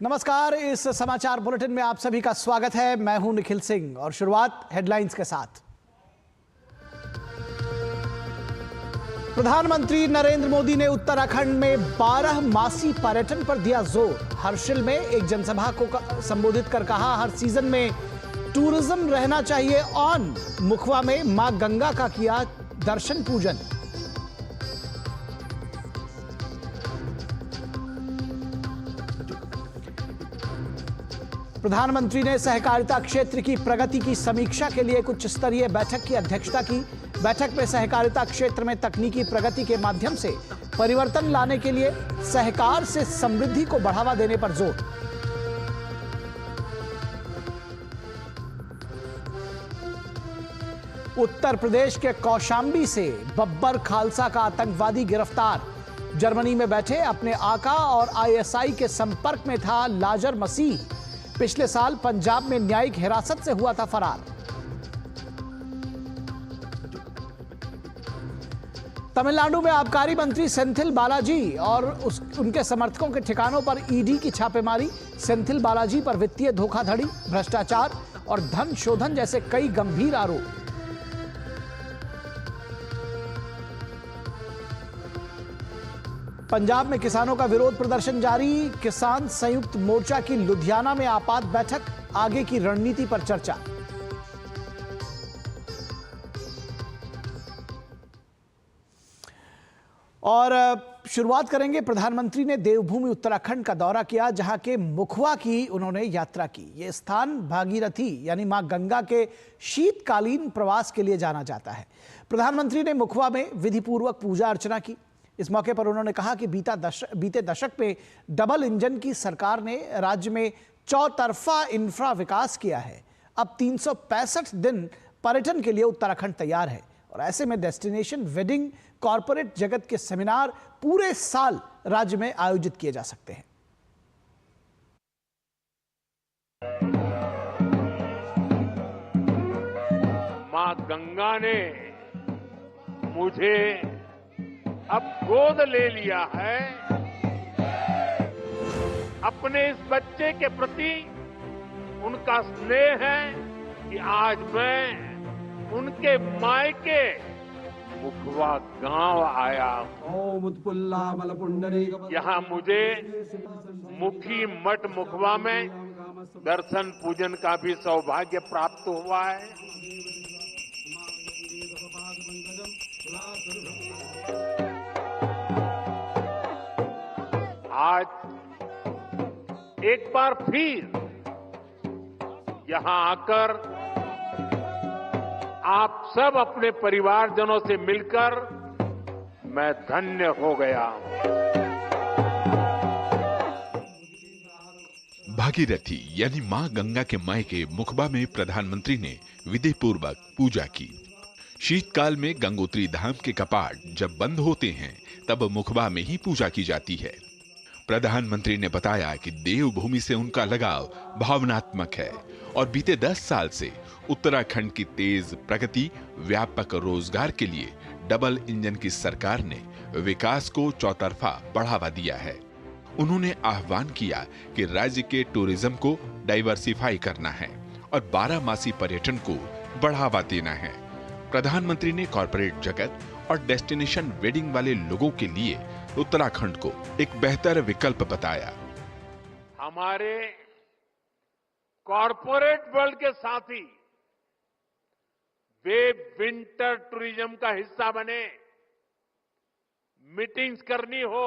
नमस्कार, इस समाचार बुलेटिन में आप सभी का स्वागत है। मैं हूं निखिल सिंह और शुरुआत हेडलाइंस के साथ। प्रधानमंत्री नरेंद्र मोदी ने उत्तराखंड में 12 मासी पर्यटन पर दिया जोर। हर्षिल में एक जनसभा को संबोधित कर कहा, हर सीजन में टूरिज्म रहना चाहिए ऑन। मुखवा में मां गंगा का किया दर्शन पूजन। प्रधानमंत्री ने सहकारिता क्षेत्र की प्रगति की समीक्षा के लिए एक उच्च स्तरीय बैठक की अध्यक्षता की। बैठक में सहकारिता क्षेत्र में तकनीकी प्रगति के माध्यम से परिवर्तन लाने के लिए सहकार से समृद्धि को बढ़ावा देने पर जोर। उत्तर प्रदेश के कौशांबी से बब्बर खालसा का आतंकवादी गिरफ्तार। जर्मनी में बैठे अपने आका और आईएसआई के संपर्क में था लाजर मसीह। पिछले साल पंजाब में न्यायिक हिरासत से हुआ था फरार। तमिलनाडु में आबकारी मंत्री सेंथिल बालाजी और उनके समर्थकों के ठिकानों पर ईडी की छापेमारी। सेंथिल बालाजी पर वित्तीय धोखाधड़ी, भ्रष्टाचार और धन शोधन जैसे कई गंभीर आरोप। पंजाब में किसानों का विरोध प्रदर्शन जारी। किसान संयुक्त मोर्चा की लुधियाना में आपात बैठक, आगे की रणनीति पर चर्चा। और शुरुआत करेंगे, प्रधानमंत्री ने देवभूमि उत्तराखंड का दौरा किया, जहां के मुखवा की उन्होंने यात्रा की। यह स्थान भागीरथी यानी मां गंगा के शीतकालीन प्रवास के लिए जाना जाता है। प्रधानमंत्री ने मुखवा में विधिपूर्वक पूजा अर्चना की। इस मौके पर उन्होंने कहा कि बीते दशक में डबल इंजन की सरकार ने राज्य में चौतरफा इंफ्रा विकास किया है। अब 365 दिन पर्यटन के लिए उत्तराखंड तैयार है और ऐसे में डेस्टिनेशन वेडिंग, कॉरपोरेट जगत के सेमिनार पूरे साल राज्य में आयोजित किए जा सकते हैं। मां गंगा ने मुझे अब गोद ले लिया है। अपने इस बच्चे के प्रति उनका स्नेह है कि आज मैं उनके मायके मुखवा गांव आया हूं। यहाँ मुझे मुखी मठ मुखवा में दर्शन पूजन का भी सौभाग्य प्राप्त हुआ है। आज एक बार फिर यहां आकर आप सब अपने परिवारजनों से मिलकर मैं धन्य हो गया हूं। भागीरथी यानी मां गंगा के मायके मुखबा में प्रधानमंत्री ने विधिपूर्वक पूजा की। शीतकाल में गंगोत्री धाम के कपाट जब बंद होते हैं तब मुखबा में ही पूजा की जाती है। प्रधानमंत्री ने बताया कि देवभूमि से उनका लगाव भावनात्मक है और बीते 10 साल से उत्तराखंड की तेज प्रगति, व्यापक रोजगार के लिए डबल इंजन की सरकार ने विकास को चौतरफा बढ़ावा दिया है। उन्होंने आह्वान किया कि राज्य के टूरिज्म को डाइवर्सिफाई करना है और 12 मासी पर्यटन को बढ़ावा देना है। प्रधानमंत्री ने कॉरपोरेट जगत और डेस्टिनेशन वेडिंग वाले लोगों के लिए उत्तराखंड को एक बेहतर विकल्प बताया। हमारे कॉरपोरेट वर्ल्ड के साथी वे विंटर टूरिज्म का हिस्सा बने। मीटिंग्स करनी हो,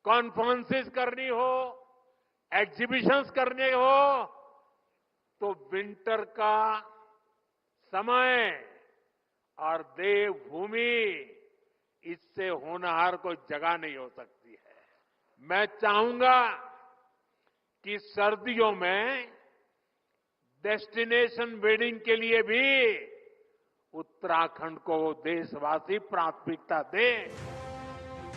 कॉन्फ्रेंसेस करनी हो, एग्जीबिशंस करने हो तो विंटर का समय और देवभूमि इससे होनहार कोई जगह नहीं हो सकती है। मैं चाहूंगा कि सर्दियों में डेस्टिनेशन वेडिंग के लिए भी उत्तराखंड को देशवासी प्राथमिकता दें।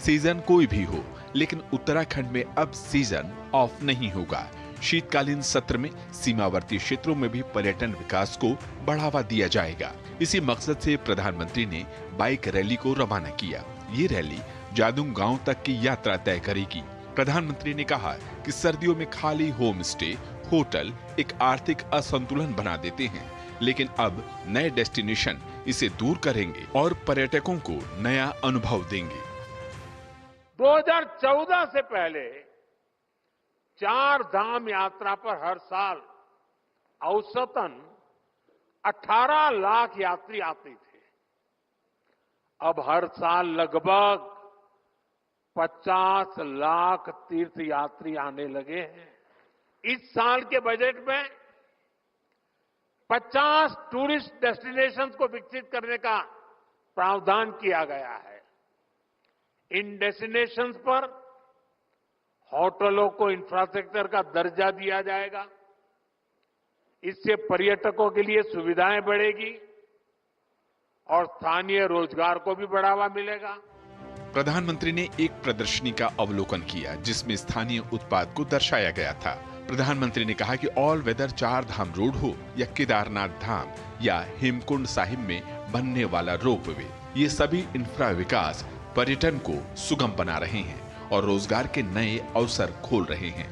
सीजन कोई भी हो, लेकिन उत्तराखंड में अब सीजन ऑफ नहीं होगा। शीतकालीन सत्र में सीमावर्ती क्षेत्रों में भी पर्यटन विकास को बढ़ावा दिया जाएगा। इसी मकसद से प्रधानमंत्री ने बाइक रैली को रवाना किया। ये रैली जादूंग गांव तक की यात्रा तय करेगी। प्रधानमंत्री ने कहा कि सर्दियों में खाली होम स्टे, होटल एक आर्थिक असंतुलन बना देते हैं, लेकिन अब नए डेस्टिनेशन इसे दूर करेंगे और पर्यटकों को नया अनुभव देंगे। 2014 से पहले 4 धाम यात्रा पर हर साल औसतन 18 लाख यात्री आते थे। अब हर साल लगभग 50 लाख तीर्थ यात्री आने लगे हैं। इस साल के बजट में 50 टूरिस्ट डेस्टिनेशंस को विकसित करने का प्रावधान किया गया है। इन डेस्टिनेशंस पर होटलों को इंफ्रास्ट्रक्चर का दर्जा दिया जाएगा। इससे पर्यटकों के लिए सुविधाएं बढ़ेगी और स्थानीय रोजगार को भी बढ़ावा मिलेगा। प्रधानमंत्री ने एक प्रदर्शनी का अवलोकन किया जिसमें स्थानीय उत्पाद को दर्शाया गया था। प्रधानमंत्री ने कहा कि ऑल वेदर 4 धाम रोड हो या केदारनाथ धाम या हेमकुंड साहिब में बनने वाला रोपवे, ये सभी इंफ्रा विकास पर्यटन को सुगम बना रहे हैं और रोजगार के नए अवसर खोल रहे हैं।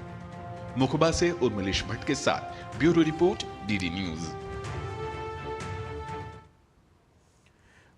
मुखबा से उर्मिलेश भट्ट के साथ ब्यूरो रिपोर्ट, डीडी न्यूज।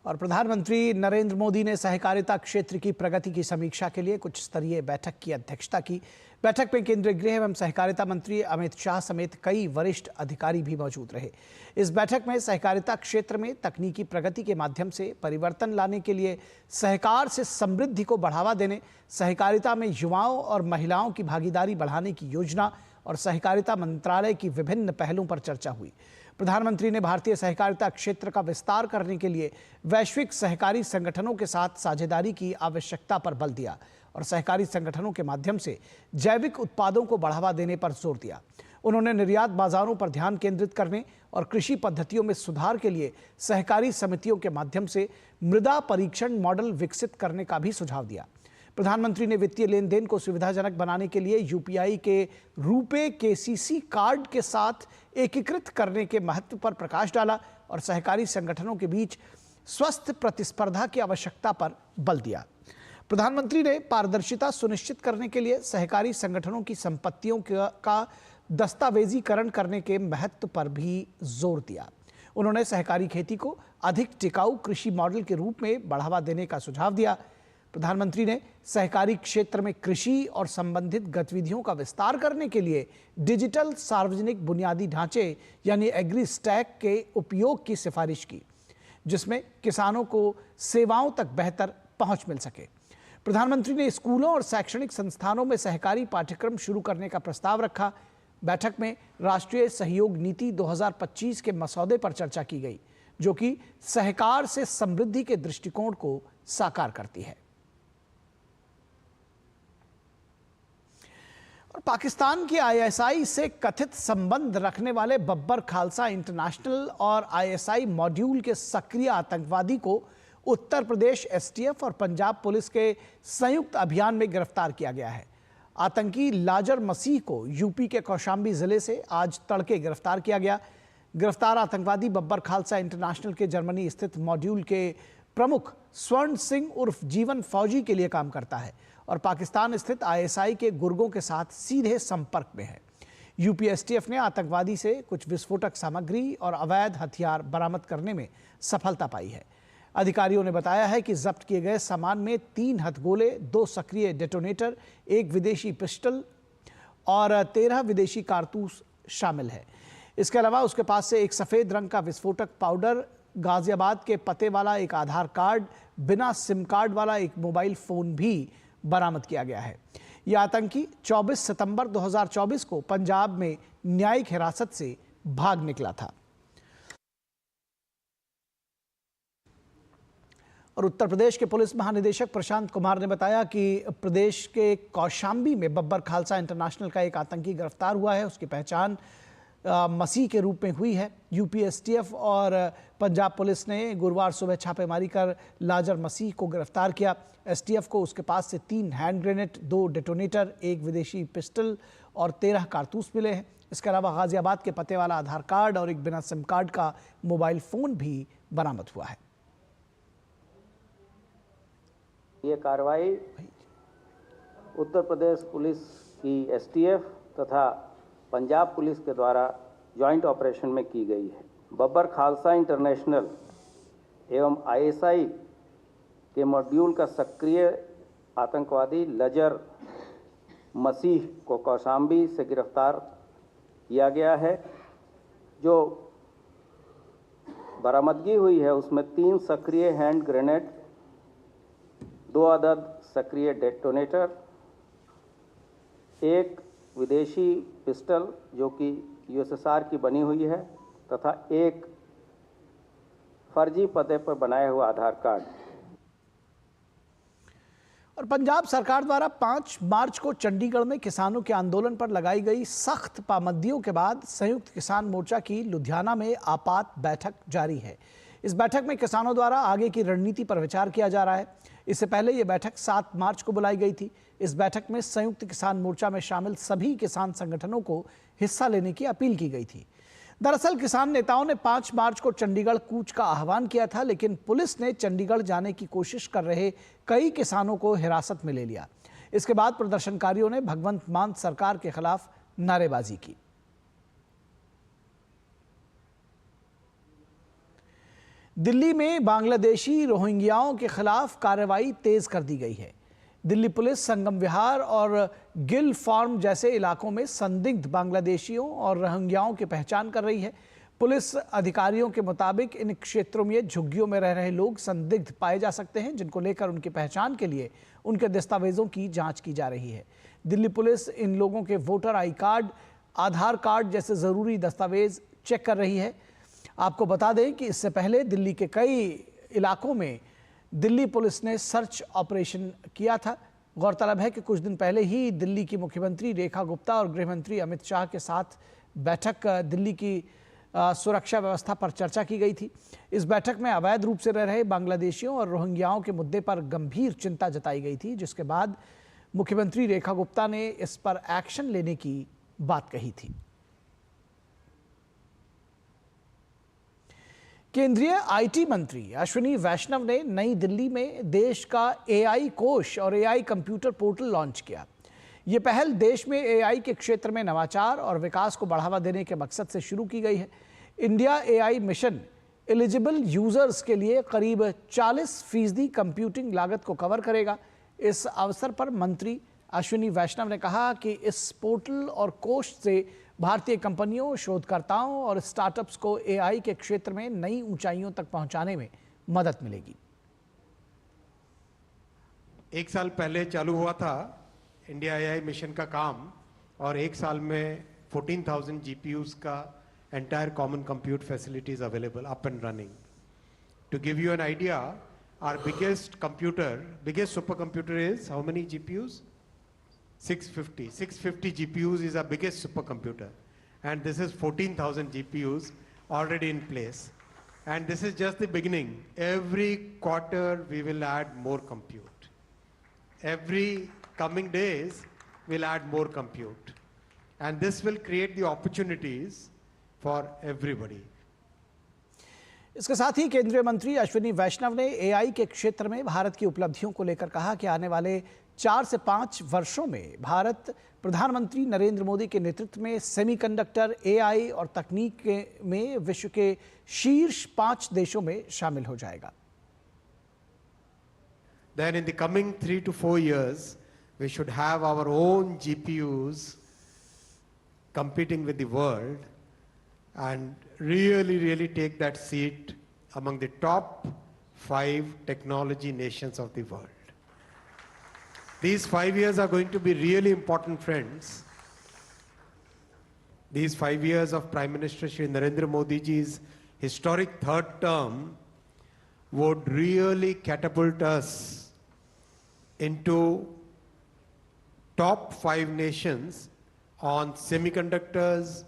और प्रधानमंत्री नरेंद्र मोदी ने सहकारिता क्षेत्र की प्रगति की समीक्षा के लिए कुछ स्तरीय बैठक की अध्यक्षता की। बैठक में केंद्रीय गृह एवं सहकारिता मंत्री अमित शाह समेत कई वरिष्ठ अधिकारी भी मौजूद रहे। इस बैठक में सहकारिता क्षेत्र में तकनीकी प्रगति के माध्यम से परिवर्तन लाने के लिए सहकार से समृद्धि को बढ़ावा देने, सहकारिता में युवाओं और महिलाओं की भागीदारी बढ़ाने की योजना और सहकारिता मंत्रालय की विभिन्न पहलों पर चर्चा हुई। प्रधानमंत्री ने भारतीय सहकारिता क्षेत्र का विस्तार करने के लिए वैश्विक सहकारी संगठनों के साथ साझेदारी की आवश्यकता पर बल दिया और सहकारी संगठनों के माध्यम से जैविक उत्पादों को बढ़ावा देने पर जोर दिया। उन्होंने निर्यात बाजारों पर ध्यान केंद्रित करने और कृषि पद्धतियों में सुधार के लिए सहकारी समितियों के माध्यम से मृदा परीक्षण मॉडल विकसित करने का भी सुझाव दिया। प्रधानमंत्री ने वित्तीय लेन देन को सुविधाजनक बनाने के लिए यूपीआई के रुपे केसीसी कार्ड के साथ एकीकृत करने के महत्व पर प्रकाश डाला और सहकारी संगठनों के बीच स्वस्थ प्रतिस्पर्धा की आवश्यकता पर बल दिया। प्रधानमंत्री ने पारदर्शिता सुनिश्चित करने के लिए सहकारी संगठनों की संपत्तियों का दस्तावेजीकरण करने के महत्व पर भी जोर दिया। उन्होंने सहकारी खेती को अधिक टिकाऊ कृषि मॉडल के रूप में बढ़ावा देने का सुझाव दिया। प्रधानमंत्री ने सहकारी क्षेत्र में कृषि और संबंधित गतिविधियों का विस्तार करने के लिए डिजिटल सार्वजनिक बुनियादी ढांचे यानी एग्री स्टैक के उपयोग की सिफारिश की, जिसमें किसानों को सेवाओं तक बेहतर पहुंच मिल सके। प्रधानमंत्री ने स्कूलों और शैक्षणिक संस्थानों में सहकारी पाठ्यक्रम शुरू करने का प्रस्ताव रखा। बैठक में राष्ट्रीय सहयोग नीति 2025 के मसौदे पर चर्चा की गई, जो कि सहकार से समृद्धि के दृष्टिकोण को साकार करती है। और पाकिस्तान की आईएसआई से कथित संबंध रखने वाले बब्बर खालसा इंटरनेशनल और आईएसआई मॉड्यूल के सक्रिय आतंकवादी को उत्तर प्रदेश एसटीएफ और पंजाब पुलिस के संयुक्त अभियान में गिरफ्तार किया गया है। आतंकी लाजर मसीह को यूपी के कौशाम्बी जिले से आज तड़के गिरफ्तार किया गया। गिरफ्तार आतंकवादी बब्बर खालसा इंटरनेशनल के जर्मनी स्थित मॉड्यूल के प्रमुख स्वर्ण सिंह उर्फ जीवन फौजी के लिए काम करता है और पाकिस्तान स्थित आईएसआई के गुर्गों के साथ सीधे संपर्क में है। यूपी एसटीएफ ने आतंकवादी से कुछ विस्फोटक सामग्री और अवैध हथियार बरामद करने में सफलता पाई है। अधिकारियों ने बताया है कि जब्त किए गए सामान में 3 हथगोले, 2 सक्रिय डेटोनेटर, 1 विदेशी पिस्टल और 13 विदेशी कारतूस शामिल है। इसके अलावा उसके पास से एक सफेद रंग का विस्फोटक पाउडर, गाजियाबाद के पते वाला एक आधार कार्ड, बिना सिम कार्ड वाला एक मोबाइल फोन भी बरामद किया गया है। यह आतंकी 24 सितंबर 2024 को पंजाब में न्यायिक हिरासत से भाग निकला था। और उत्तर प्रदेश के पुलिस महानिदेशक प्रशांत कुमार ने बताया कि प्रदेश के कौशाम्बी में बब्बर खालसा इंटरनेशनल का एक आतंकी गिरफ्तार हुआ है। उसकी पहचान मसीह के रूप में हुई है। यूपी एसटीएफ और पंजाब पुलिस ने गुरुवार सुबह छापेमारी कर लाजर मसीह को गिरफ्तार किया। एसटीएफ को उसके पास से 3 हैंड ग्रेनेड, 2 डेटोनेटर, 1 विदेशी पिस्टल और 13 कारतूस मिले हैं। इसके अलावा गाजियाबाद के पते वाला आधार कार्ड और एक बिना सिम कार्ड का मोबाइल फोन भी बरामद हुआ है। ये कार्रवाई उत्तर प्रदेश पुलिस की एसटीएफ तथा पंजाब पुलिस के द्वारा जॉइंट ऑपरेशन में की गई है। बब्बर खालसा इंटरनेशनल एवं आईएसआई के मॉड्यूल का सक्रिय आतंकवादी लजर मसीह को कौशाम्बी से गिरफ्तार किया गया है। जो बरामदगी हुई है उसमें 3 सक्रिय हैंड ग्रेनेड, 2 अदद सक्रिय डेटोनेटर, 1 विदेशी पिस्टल जो कि यूएसएसआर की बनी हुई है तथा 1 फर्जी पते पर बनाया हुआ आधार कार्ड। और पंजाब सरकार द्वारा 5 मार्च को चंडीगढ़ में किसानों के आंदोलन पर लगाई गई सख्त पाबंदियों के बाद संयुक्त किसान मोर्चा की लुधियाना में आपात बैठक जारी है। इस बैठक में किसानों द्वारा आगे की रणनीति पर विचार किया जा रहा है। इससे पहले यह बैठक 7 मार्च को बुलाई गई थी। इस बैठक में संयुक्त किसान मोर्चा में शामिल सभी किसान संगठनों को हिस्सा लेने की अपील की गई थी। दरअसल किसान नेताओं ने 5 मार्च को चंडीगढ़ कूच का आह्वान किया था, लेकिन पुलिस ने चंडीगढ़ जाने की कोशिश कर रहे कई किसानों को हिरासत में ले लिया। इसके बाद प्रदर्शनकारियों ने भगवंत मान सरकार के खिलाफ नारेबाजी की। दिल्ली में बांग्लादेशी रोहिंग्याओं के खिलाफ कार्रवाई तेज कर दी गई है। दिल्ली पुलिस संगम विहार और गिल फार्म जैसे इलाकों में संदिग्ध बांग्लादेशियों और रोहिंग्याओं की पहचान कर रही है। पुलिस अधिकारियों के मुताबिक इन क्षेत्रों में झुग्गियों में रह रहे लोग संदिग्ध पाए जा सकते हैं, जिनको लेकर उनकी पहचान के लिए उनके दस्तावेजों की जांच की जा रही है। दिल्ली पुलिस इन लोगों के voter I card, Aadhaar card जैसे ज़रूरी दस्तावेज चेक कर रही है। आपको बता दें कि इससे पहले दिल्ली के कई इलाकों में दिल्ली पुलिस ने सर्च ऑपरेशन किया था। गौरतलब है कि कुछ दिन पहले ही दिल्ली की मुख्यमंत्री रेखा गुप्ता और गृह मंत्री अमित शाह के साथ बैठक दिल्ली की सुरक्षा व्यवस्था पर चर्चा की गई थी। इस बैठक में अवैध रूप से रह रहे बांग्लादेशियों और रोहिंग्याओं के मुद्दे पर गंभीर चिंता जताई गई थी, जिसके बाद मुख्यमंत्री रेखा गुप्ता ने इस पर एक्शन लेने की बात कही थी। केंद्रीय आईटी मंत्री अश्विनी वैष्णव ने नई दिल्ली में देश का एआई कोष और एआई कंप्यूटर पोर्टल लॉन्च किया। ये पहल देश में एआई के क्षेत्र में नवाचार और विकास को बढ़ावा देने के मकसद से शुरू की गई है। India AI mission eligible users के लिए करीब 40% कंप्यूटिंग लागत को कवर करेगा। इस अवसर पर मंत्री अश्विनी वैष्णव ने कहा कि इस पोर्टल और कोष से भारतीय कंपनियों, शोधकर्ताओं और स्टार्टअप्स को एआई के क्षेत्र में नई ऊंचाइयों तक पहुंचाने में मदद मिलेगी। 1 साल पहले चालू हुआ था इंडिया एआई मिशन का काम और 1 साल में 14,000 GPUs का entire common compute facilities available up and running. To give you an idea, our biggest super computer is how many GPUs? 650 GPUs is our biggest supercomputer, and this is 14,000 GPUs already in place, and this is just the beginning. Every quarter we will add more compute. Every coming days we'll add more compute, and this will create the opportunities for everybody. इसके साथ ही केंद्रीय मंत्री अश्विनी वैष्णव ने AI के क्षेत्र में भारत की उपलब्धियों को लेकर कहा कि आने वाले 4 से 5 वर्षों में भारत प्रधानमंत्री नरेंद्र मोदी के नेतृत्व में सेमीकंडक्टर, एआई और तकनीक में विश्व के शीर्ष 5 देशों में शामिल हो जाएगा। Then in the coming 3 to 4 years, we should have our own GPUs competing with the world and really take that seat among the top 5 technology nations of the world. These 5 years are going to be really important, friends. These 5 years of Prime Minister Shri Narendra Modi ji's historic 3rd term would really catapult us into top 5 nations on semiconductors,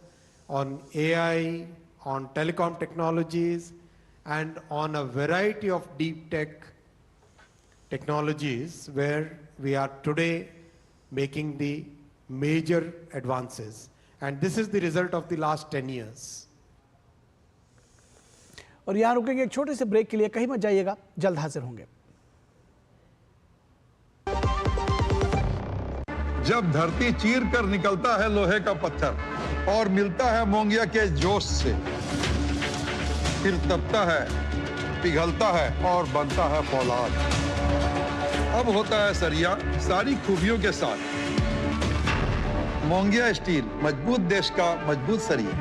on AI, on telecom technologies, and on a variety of deep tech technologies where we are today making the major advances. And this is the result of the last 10 years. और यहाँ रुकेंगे एक छोटे से break के लिए, कहीं मत जाइएगा, जल्द हाजिर होंगे। जब धरती चीर कर निकलता है लोहे का पत्थर और मिलता है मोंगिया के जोश से, फिर तपता है, पिघलता है और बनता है फौलाद। अब होता है सरिया सारी खूबियों के साथ। मोंगिया स्टील, मजबूत देश का मजबूत सरिया।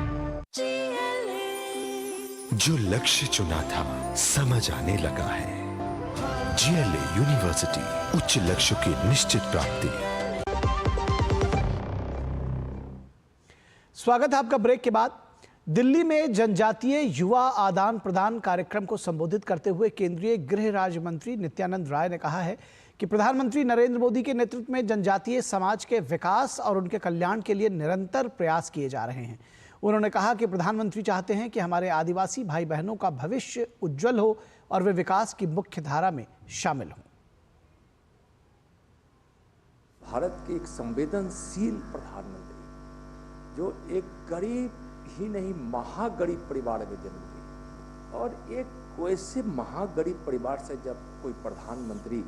जो लक्ष्य चुना था समझ आने लगा है। GLA यूनिवर्सिटी, उच्च लक्ष्य की निश्चित प्राप्ति। स्वागत है आपका ब्रेक के बाद। दिल्ली में जनजातीय युवा आदान प्रदान कार्यक्रम को संबोधित करते हुए केंद्रीय गृह राज्य मंत्री नित्यानंद राय ने कहा है कि प्रधानमंत्री नरेंद्र मोदी के नेतृत्व में जनजातीय समाज के विकास और उनके कल्याण के लिए निरंतर प्रयास किए जा रहे हैं। उन्होंने कहा कि प्रधानमंत्री चाहते हैं कि हमारे आदिवासी भाई बहनों का भविष्य उज्जवल हो और वे विकास की मुख्य धारा में शामिल हों। भारत के एक संवेदनशील प्रधानमंत्री, जो एक गरीब ही नहीं महागरीब परिवार में जन्म लिए, और एक वैसे महागरीब परिवार से जब कोई प्रधानमंत्री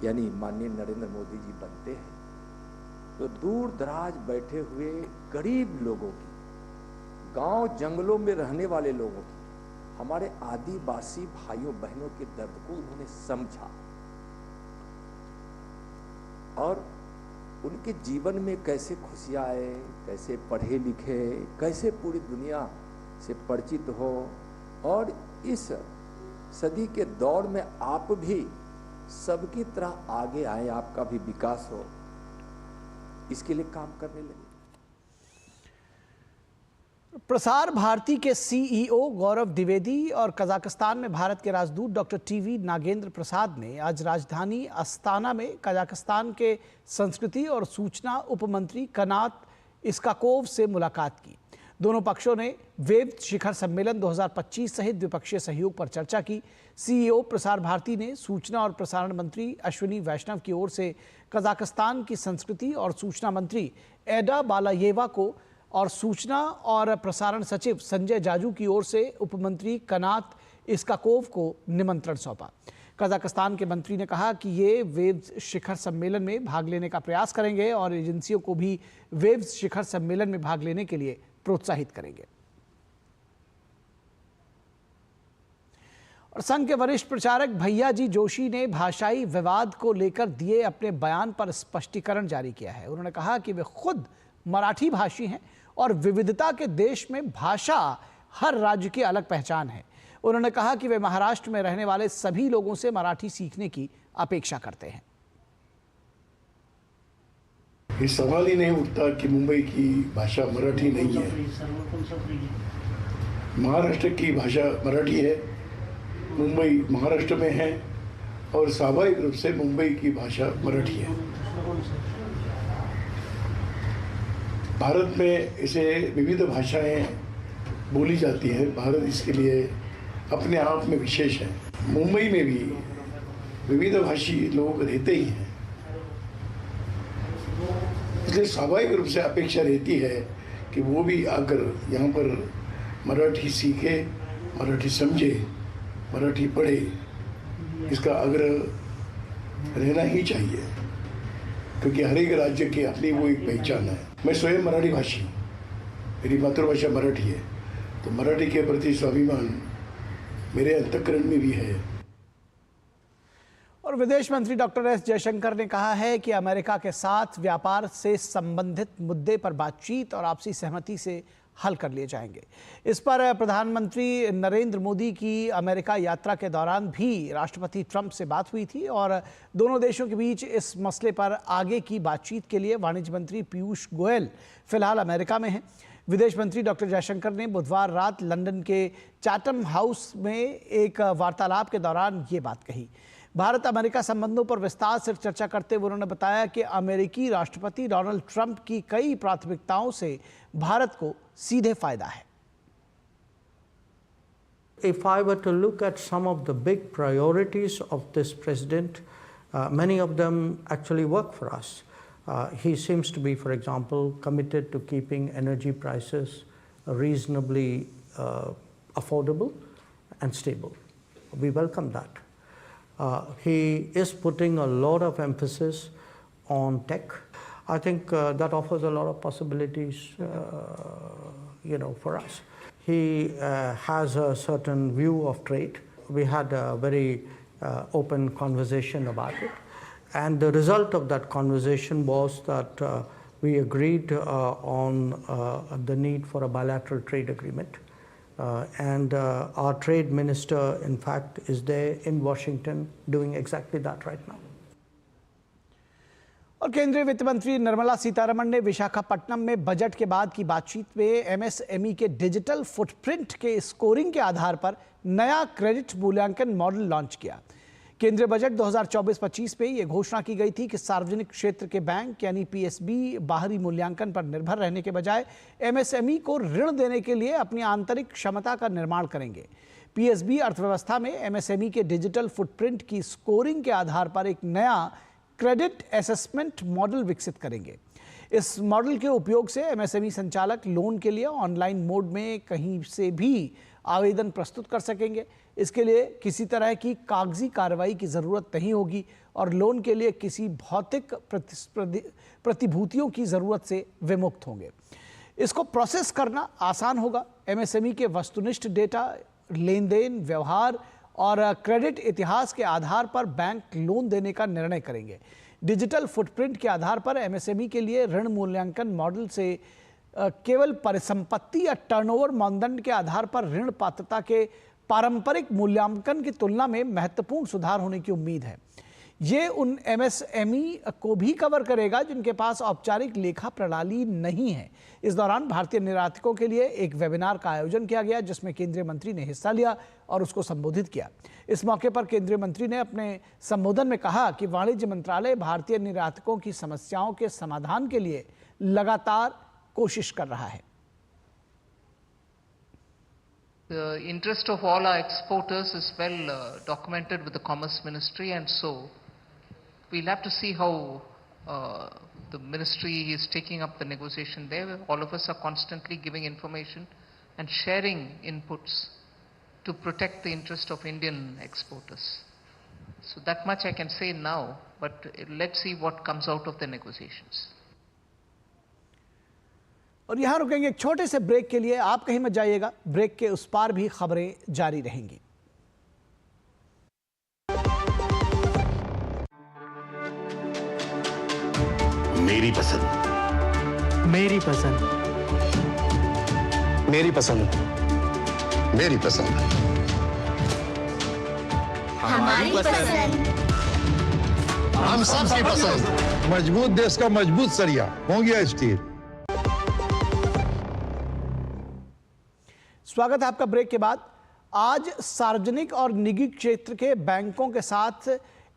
यानी माननीय नरेंद्र मोदी जी बनते हैं, तो दूर दराज बैठे हुए गरीब लोगों की, गांव जंगलों में रहने वाले लोगों की, हमारे आदिवासी भाइयों बहनों के दर्द को उन्होंने समझा और उनके जीवन में कैसे खुशियां आए, कैसे पढ़े लिखे, कैसे पूरी दुनिया से परिचित हो, और इस सदी के दौर में आप भी सबकी तरह आगे आए, आपका भी विकास हो, इसके लिए काम करने लगे। प्रसार भारती के CEO गौरव द्विवेदी और कजाकिस्तान में भारत के राजदूत डॉक्टर TV नागेंद्र प्रसाद ने आज राजधानी अस्ताना में कजाकिस्तान के संस्कृति और सूचना उपमंत्री कनात इस्काकोव से मुलाकात की। दोनों पक्षों ने वेब शिखर सम्मेलन 2025 सहित द्विपक्षीय सहयोग पर चर्चा की। CEO प्रसार भारती ने सूचना और प्रसारण मंत्री अश्विनी वैष्णव की ओर से कजाकिस्तान की संस्कृति और सूचना मंत्री एडा बालायेवा को और सूचना और प्रसारण सचिव संजय जाजू की ओर से उपमंत्री कनात इस्काकोव को निमंत्रण सौंपा। कजाकिस्तान के मंत्री ने कहा कि ये वेब शिखर सम्मेलन में भाग लेने का प्रयास करेंगे और एजेंसियों को भी वेब शिखर सम्मेलन में भाग लेने के लिए प्रोत्साहित करेंगे। और संघ के वरिष्ठ प्रचारक भैयाजी जोशी ने भाषाई विवाद को लेकर दिए अपने बयान पर स्पष्टीकरण जारी किया है। उन्होंने कहा कि वे खुद मराठी भाषी हैं और विविधता के देश में भाषा हर राज्य की अलग पहचान है। उन्होंने कहा कि वे महाराष्ट्र में रहने वाले सभी लोगों से मराठी सीखने की अपेक्षा करते हैं। ये सवाल ही नहीं उठता कि मुंबई की भाषा मराठी नहीं है। महाराष्ट्र की भाषा मराठी है, मुंबई महाराष्ट्र में है और स्वाभाविक रूप से मुंबई की भाषा मराठी है। भारत में इसे विविध भाषाएं बोली जाती है। भारत इसके लिए अपने आप में विशेष है। मुंबई में भी विविध भाषी लोग रहते ही हैं, इसलिए स्वाभाविक रूप से अपेक्षा रहती है कि वो भी आकर यहाँ पर मराठी सीखे, मराठी समझे, मराठी पढ़े। इसका आग्रह रहना ही चाहिए, क्योंकि हर एक राज्य की अपनी वो एक पहचान है। मैं स्वयं मराठी भाषी हूँ, मेरी मातृभाषा मराठी है, तो मराठी के प्रति स्वाभिमान मेरे अंतःकरण में भी है। और विदेश मंत्री डॉक्टर एस जयशंकर ने कहा है कि अमेरिका के साथ व्यापार से संबंधित मुद्दे पर बातचीत और आपसी सहमति से हल कर लिए जाएंगे। इस पर प्रधानमंत्री नरेंद्र मोदी की अमेरिका यात्रा के दौरान भी राष्ट्रपति ट्रंप से बात हुई थी और दोनों देशों के बीच इस मसले पर आगे की बातचीत के लिए वाणिज्य मंत्री पीयूष गोयल फिलहाल अमेरिका में हैं। विदेश मंत्री डॉक्टर जयशंकर ने बुधवार रात लंदन के चैथम हाउस में एक वार्तालाप के दौरान ये बात कही। भारत अमेरिका संबंधों पर विस्तार से चर्चा करते हुए उन्होंने बताया कि अमेरिकी राष्ट्रपति डोनाल्ड ट्रंप की कई प्राथमिकताओं से भारत को सीधे फायदा है। If I were to look at some of the big priorities of this president, many of them actually work for us. He seems to be, for example, committed to keeping energy prices reasonably affordable and stable. We welcome that. He is putting a lot of emphasis on tech. I think that offers a lot of possibilities, for us. He has a certain view of trade. We had a very open conversation about it. And the result of that conversation was that we agreed on the need for a bilateral trade agreement. And our trade minister, in fact, is there in Washington doing exactly that right now. और केंद्रीय वित्त मंत्री निर्मला सीतारमण ने विशाखापट्टनम में budget के बाद की बातचीत में एमएसएमई के डिजिटल फुटप्रिंट के स्कोरिंग के आधार पर नया क्रेडिट मूल्यांकन मॉडल लॉन्च किया। केंद्रीय बजट 2024-25 में यह घोषणा की गई थी कि सार्वजनिक क्षेत्र के बैंक यानी पीएसबी बाहरी मूल्यांकन पर निर्भर रहने के बजाय एमएसएमई को ऋण देने के लिए अपनी आंतरिक क्षमता का निर्माण करेंगे। पीएसबी अर्थव्यवस्था में एमएसएमई के डिजिटल फुटप्रिंट की स्कोरिंग के आधार पर एक नया क्रेडिट असेसमेंट मॉडल विकसित करेंगे। इस मॉडल के उपयोग से एमएसएमई संचालक लोन के लिए ऑनलाइन मोड में कहीं से भी आवेदन प्रस्तुत कर सकेंगे। इसके लिए किसी तरह की कागजी कार्रवाई की ज़रूरत नहीं होगी और लोन के लिए किसी भौतिक प्रतिभूतियों की ज़रूरत से विमुक्त होंगे। इसको प्रोसेस करना आसान होगा। एमएसएमई के वस्तुनिष्ठ डेटा, लेन देन, व्यवहार और क्रेडिट इतिहास के आधार पर बैंक लोन देने का निर्णय करेंगे। डिजिटल फुटप्रिंट के आधार पर एमएसएमई के लिए ऋण मूल्यांकन मॉडल से केवल परिसंपत्ति या टर्नओवर मानदंड के आधार पर ऋण पात्रता के पारंपरिक मूल्यांकन की तुलना में महत्वपूर्ण सुधार होने की उम्मीद है। ये उन एमएसएमई को भी कवर करेगा जिनके पास औपचारिक लेखा प्रणाली नहीं है। इस दौरान भारतीय निर्यातकों के लिए एक वेबिनार का आयोजन किया गया जिसमें केंद्रीय मंत्री ने हिस्सा लिया और उसको संबोधित किया। इस मौके पर केंद्रीय मंत्री ने अपने संबोधन में कहा कि वाणिज्य मंत्रालय भारतीय निर्यातकों की समस्याओं के समाधान के लिए लगातार कोशिश कर रहा है। The interest of all our exporters is well documented with the Commerce Ministry, and so we'll have to see how the ministry is taking up the negotiation there. All of us are constantly giving information and sharing inputs to protect the interest of Indian exporters. So that much I can say now, but let's see what comes out of the negotiations. और यहां रुकेंगे एक छोटे से break के लिए। आप कहीं मत जाइएगा, ब्रेक के उस पार भी खबरें जारी रहेंगी। मेरी पसंद, मेरी पसंद, मेरी पसंद, मेरी पसंद, हमारी पसंद, हम सबकी पसंद। मजबूत देश का मजबूत सरिया मोंगिया स्टील। स्वागत है आपका ब्रेक के बाद। आज सार्वजनिक और निजी क्षेत्र के बैंकों के साथ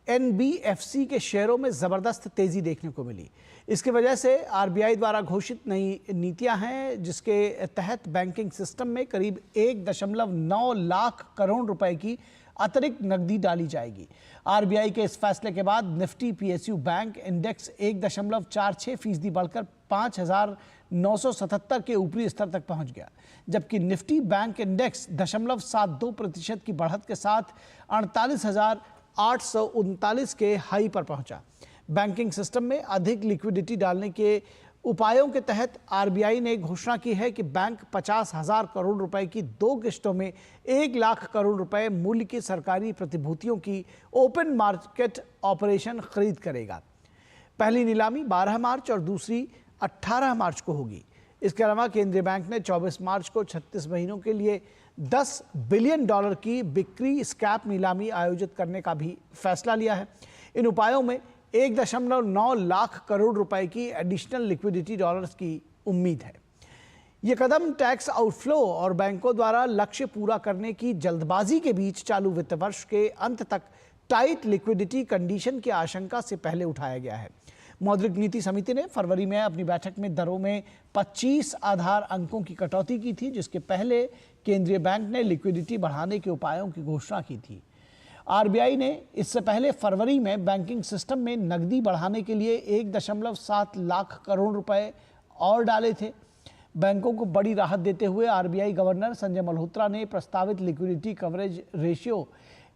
एनबीएफसी के शेयरों में जबरदस्त तेजी देखने को मिली। इसकी वजह से आरबीआई द्वारा घोषित नई नीतियां हैं जिसके तहत बैंकिंग सिस्टम में करीब 1.9 लाख करोड़ रुपए की अतिरिक्त नकदी डाली जाएगी। आरबीआई के इस फैसले के बाद निफ्टी पीएसयू बैंक इंडेक्स 1.46% बढ़कर 5,977 के ऊपरी स्तर तक पहुंच गया, जबकि निफ्टी बैंक इंडेक्स 0.72% की बढ़त के साथ 48,839 के हाई पर पहुंचा। बैंकिंग सिस्टम में अधिक लिक्विडिटी डालने के उपायों के तहत आरबीआई ने घोषणा की है कि बैंक 50,000 करोड़ रुपए की 2 किश्तों में 1 लाख करोड़ रुपए मूल्य की सरकारी प्रतिभूतियों की ओपन मार्केट ऑपरेशन खरीद करेगा। पहली नीलामी 12 मार्च और दूसरी 18 मार्च को होगी। इसके अलावा केंद्रीय बैंक ने 24 मार्च को 36 महीनों के लिए $10 बिलियन की बिक्री स्क्रैप नीलामी आयोजित करने का भी फैसला लिया है। इन उपायों में 1.9 लाख करोड़ रुपए की एडिशनल लिक्विडिटी डॉलर्स की उम्मीद है। ये कदम टैक्स आउटफ्लो और बैंकों द्वारा लक्ष्य पूरा करने की जल्दबाजी के बीच चालू वित्त वर्ष के अंत तक टाइट लिक्विडिटी कंडीशन की आशंका से पहले उठाया गया है। मौद्रिक नीति समिति ने फरवरी में अपनी बैठक में दरों में 25 आधार अंकों की कटौती की थी, जिसके पहले केंद्रीय बैंक ने लिक्विडिटी बढ़ाने के उपायों की घोषणा की थी। आरबीआई ने इससे पहले फरवरी में बैंकिंग सिस्टम में नकदी बढ़ाने के लिए 1.7 लाख करोड़ रुपए और डाले थे। बैंकों को बड़ी राहत देते हुए आरबीआई गवर्नर संजय मल्होत्रा ने प्रस्तावित लिक्विडिटी कवरेज रेशियो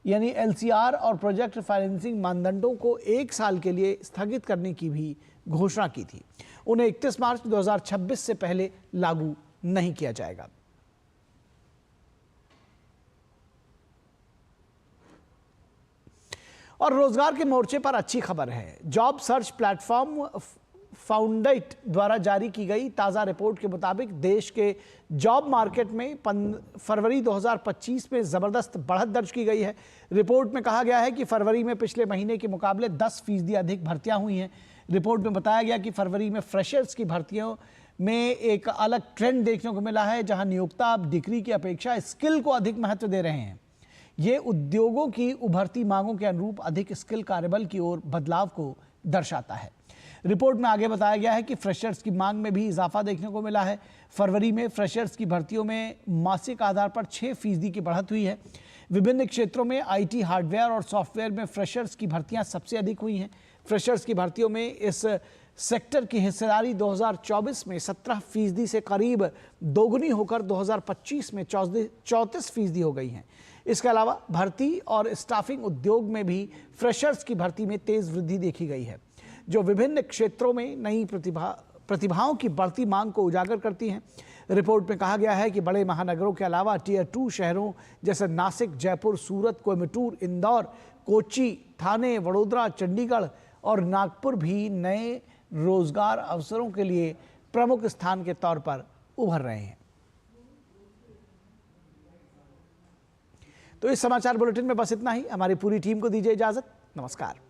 यानी एलसीआर और प्रोजेक्ट फाइनेंसिंग मानदंडों को 1 साल के लिए स्थगित करने की भी घोषणा की थी। उन्हें 31 मार्च 2026 से पहले लागू नहीं किया जाएगा। और रोजगार के मोर्चे पर अच्छी खबर है। जॉब सर्च प्लेटफॉर्म फाउंडेट द्वारा जारी की गई ताज़ा रिपोर्ट के मुताबिक देश के जॉब मार्केट में फरवरी 2025 में ज़बरदस्त बढ़त दर्ज की गई है। रिपोर्ट में कहा गया है कि फरवरी में पिछले महीने के मुकाबले 10% अधिक भर्तियां हुई हैं। रिपोर्ट में बताया गया कि फरवरी में फ्रेशर्स की भर्तियों में एक अलग ट्रेंड देखने को मिला है, जहां नियोक्ता अब डिग्री की अपेक्षा स्किल को अधिक महत्व दे रहे हैं। ये उद्योगों की उभरती मांगों के अनुरूप अधिक स्किल कार्यबल की ओर बदलाव को दर्शाता है। रिपोर्ट में आगे बताया गया है कि फ्रेशर्स की मांग में भी इजाफा देखने को मिला है। फरवरी में फ्रेशर्स की भर्तियों में मासिक आधार पर 6% की बढ़त हुई है। विभिन्न क्षेत्रों में आईटी, हार्डवेयर और सॉफ्टवेयर में फ्रेशर्स की भर्तियां सबसे अधिक हुई हैं। फ्रेशर्स की भर्तियों में इस सेक्टर की हिस्सेदारी 2024 में 17% से करीब दोगुनी होकर 2025 में 34% हो गई है। इसके अलावा भर्ती और स्टाफिंग उद्योग में भी फ्रेशर्स की भर्ती में तेज वृद्धि देखी गई है, जो विभिन्न क्षेत्रों में नई प्रतिभाओं की बढ़ती मांग को उजागर करती हैं। रिपोर्ट में कहा गया है कि बड़े महानगरों के अलावा टियर 2 शहरों जैसे नासिक, जयपुर, सूरत, कोयम्बटूर, इंदौर, कोच्चि, ठाणे, वडोदरा, चंडीगढ़ और नागपुर भी नए रोजगार अवसरों के लिए प्रमुख स्थान के तौर पर उभर रहे हैं। तो इस समाचार बुलेटिन में बस इतना ही। हमारी पूरी टीम को दीजिए इजाजत। नमस्कार।